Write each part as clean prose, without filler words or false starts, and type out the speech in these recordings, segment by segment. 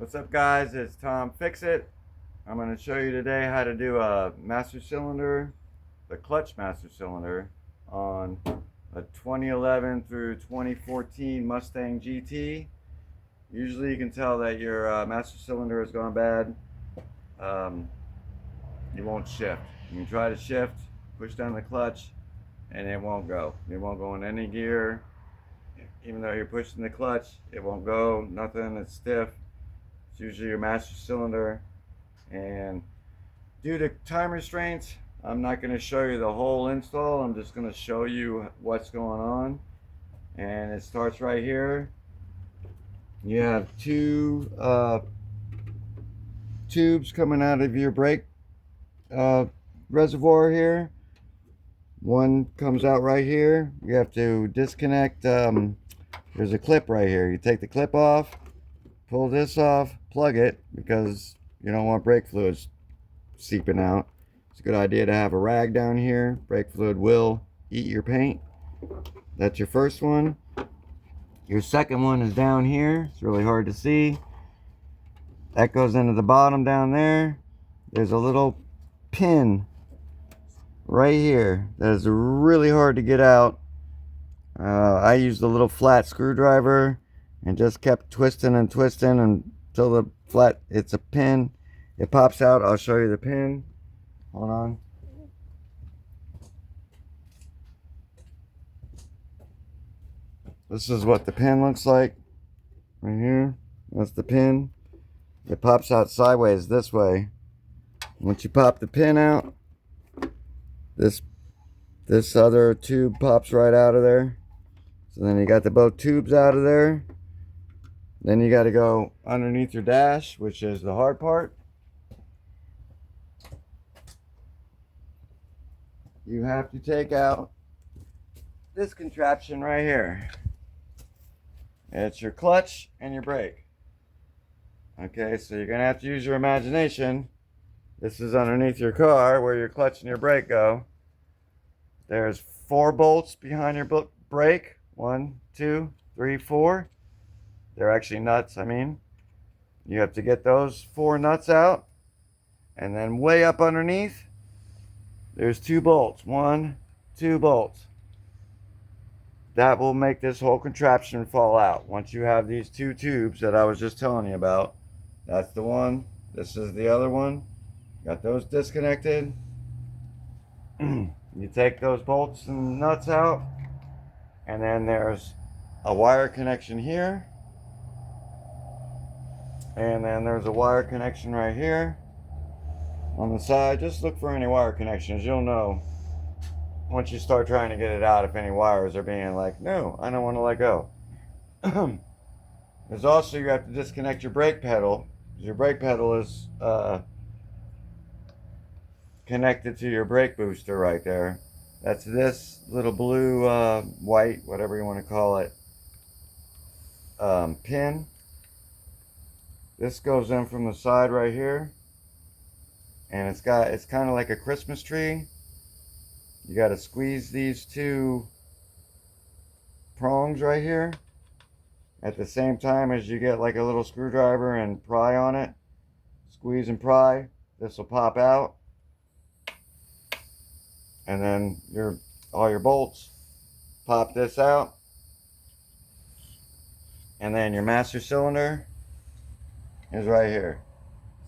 What's up, guys? It's Tom Fix It. I'm going to show you today how to do a master cylinder, the clutch master cylinder on a 2011 through 2014 Mustang GT. Usually you can tell that your master cylinder has gone bad. You won't shift. You can try to shift, push down the clutch, and it won't go. It won't go in any gear. Even though you're pushing the clutch, it won't go, nothing, it's stiff. It's usually your master cylinder, and due to time restraints, I'm not going to show you the whole install. I'm just going to show you what's going on. And it starts right here. You have two tubes coming out of your brake reservoir here. One comes out right here. You have to disconnect. There's a clip right here. You take the clip off, pull this off, plug it, because you don't want brake fluids seeping out. It's a good idea to have a rag down here. Brake fluid will eat your paint. That's your first one. Your second one is down here. It's really hard to see. That goes into the bottom down there. There's a little pin right here that is really hard to get out. I used a little flat screwdriver and just kept twisting and twisting until the flat, it's a pin. It pops out. I'll show you the pin. Hold on. This is what the pin looks like. Right here. That's the pin. It pops out sideways this way. Once you pop the pin out, this other tube pops right out of there. So then you got both tubes out of there. Then you got to go underneath your dash, which is the hard part. You have to take out this contraption right here. It's your clutch and your brake. Okay, so you're going to have to use your imagination. This is underneath your car where your clutch and your brake go. There's 4 bolts behind your brake. 1, 2, 3, 4. They're actually nuts, I mean. You have to get those 4 nuts out. And then way up underneath, there's 2 bolts. 1, 2 bolts. That will make this whole contraption fall out. Once you have these 2 tubes that I was just telling you about, that's the one. This is the other one. Got those disconnected. You take those bolts and nuts out. And then there's a wire connection here. And then there's a wire connection right here on the side. Just look for any wire connections. You'll know once you start trying to get it out if any wires are being like, no, I don't want to let go. There's also, you have to disconnect your brake pedal. Your brake pedal is connected to your brake booster right there. That's this little blue, white, whatever you want to call it, pin. This goes in from the side right here, and it's kind of like a Christmas tree. You got to squeeze these 2 prongs right here at the same time as you get like a little screwdriver and pry on it. Squeeze and pry. This will pop out. And then all your bolts, pop this out, and then your master cylinder is right here.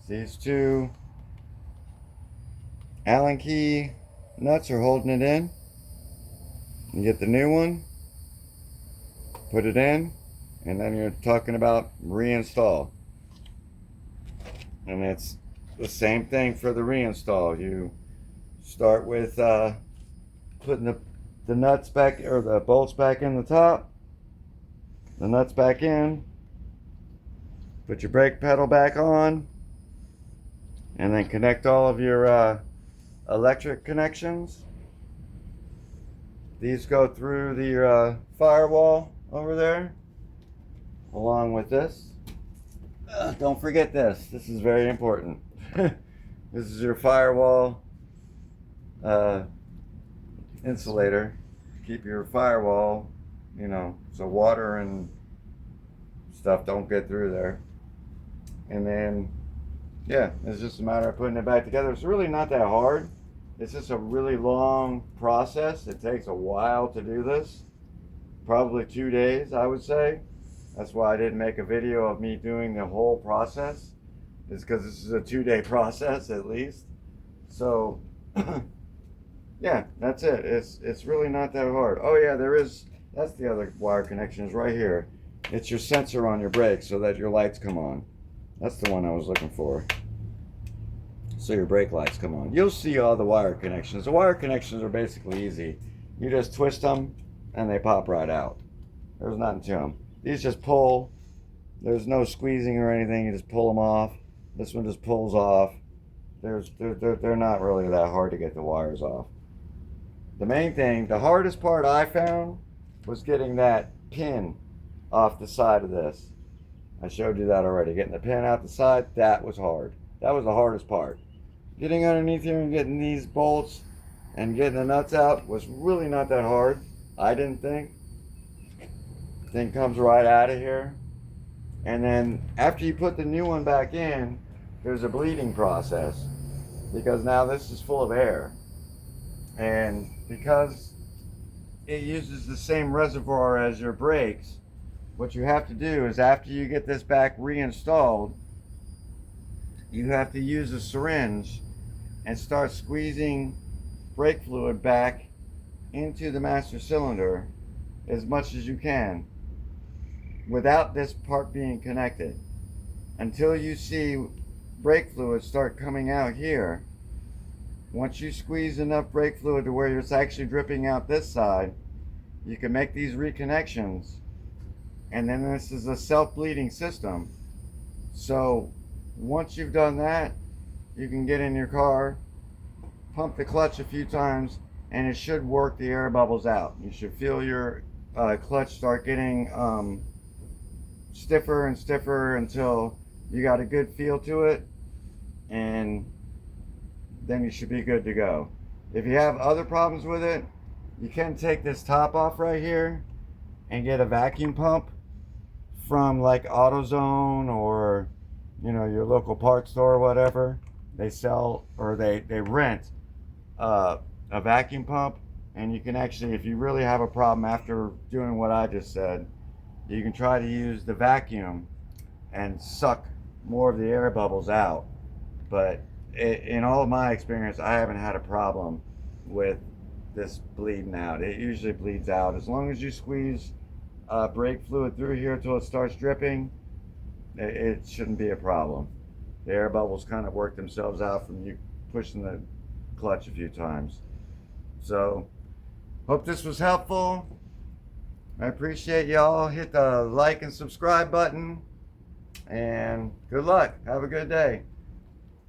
These 2 Allen key nuts are holding it in. You get the new one, put it in, and then you're talking about reinstall. And it's the same thing for the reinstall. You start with putting the nuts back, or the bolts back in the top, the nuts back in, put your brake pedal back on, and then connect all of your electric connections. These go through the firewall over there, along with this. Don't forget this. This is very important. This is your firewall insulator. Keep your firewall, so water and stuff don't get through there. And then, yeah, it's just a matter of putting it back together. It's really not that hard. It's just a really long process. It takes a while to do this. Probably 2 days, I would say. That's why I didn't make a video of me doing the whole process. It's because this is a 2-day process at least. So, yeah, that's it. It's really not that hard. Oh yeah, that's the other wire connection is right here. It's your sensor on your brakes so that your lights come on. That's the one I was looking for. So your brake lights come on. You'll see all the wire connections. The wire connections are basically easy. You just twist them and they pop right out. There's nothing to them. These just pull. There's no squeezing or anything. You just pull them off. This one just pulls off. They're not really that hard to get the wires off. The main thing, the hardest part I found was getting that pin off the side of this. I showed you that already. Getting the pin out the side, that was hard. That was the hardest part. Getting underneath here and getting these bolts and getting the nuts out was really not that hard. I didn't think. Thing comes right out of here. And then after you put the new one back in, there's a bleeding process because now this is full of air. And because it uses the same reservoir as your brakes, what you have to do is after you get this back reinstalled, you have to use a syringe and start squeezing brake fluid back into the master cylinder as much as you can without this part being connected until you see brake fluid start coming out here. Once you squeeze enough brake fluid to where it's actually dripping out this side, you can make these reconnections, and then this is a self-bleeding system. So once you've done that, you can get in your car, pump the clutch a few times, and it should work the air bubbles out. You should feel your clutch start getting stiffer and stiffer until you got a good feel to it, and then you should be good to go. If you have other problems with it, you can take this top off right here and get a vacuum pump from like AutoZone or your local parts store or whatever. They sell or they rent a vacuum pump, and you can actually, if you really have a problem after doing what I just said, you can try to use the vacuum and suck more of the air bubbles out. But in all of my experience, I haven't had a problem with this bleeding out. It usually bleeds out as long as you squeeze brake fluid through here till it starts dripping. It shouldn't be a problem. The air bubbles kind of work themselves out from you pushing the clutch a few times. So hope this was helpful. I appreciate y'all. Hit the like and subscribe button, and good luck. Have a good day.